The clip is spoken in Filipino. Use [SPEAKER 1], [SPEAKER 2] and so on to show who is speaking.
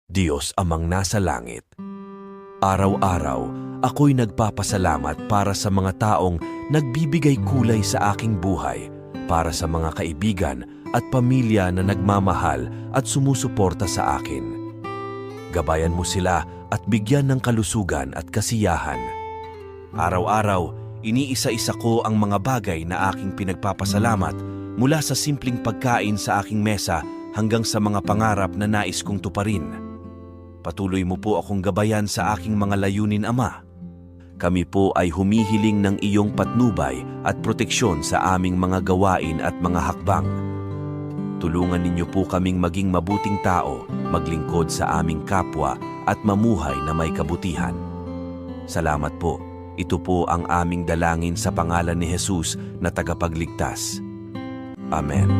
[SPEAKER 1] Diyos amang nasa langit, araw-araw ako'y nagpapasalamat para sa mga taong nagbibigay kulay sa aking buhay, para sa mga kaibigan at pamilya na nagmamahal at sumusuporta sa akin. Gabayan mo sila at bigyan ng kalusugan at kasiyahan. Araw-araw, iniisa-isa ko ang mga bagay na aking pinagpapasalamat mula sa simpleng pagkain sa aking mesa hanggang sa mga pangarap na nais kong tuparin. Patuloy mo po akong gabayan sa aking mga layunin, Ama. Kami po ay humihiling ng iyong patnubay at proteksyon sa aming mga gawain at mga hakbang. Tulungan ninyo po kaming maging mabuting tao, maglingkod sa aming kapwa at mamuhay na may kabutihan. Salamat po. Ito po ang aming dalangin sa pangalan ni Jesus na tagapagligtas. Amen.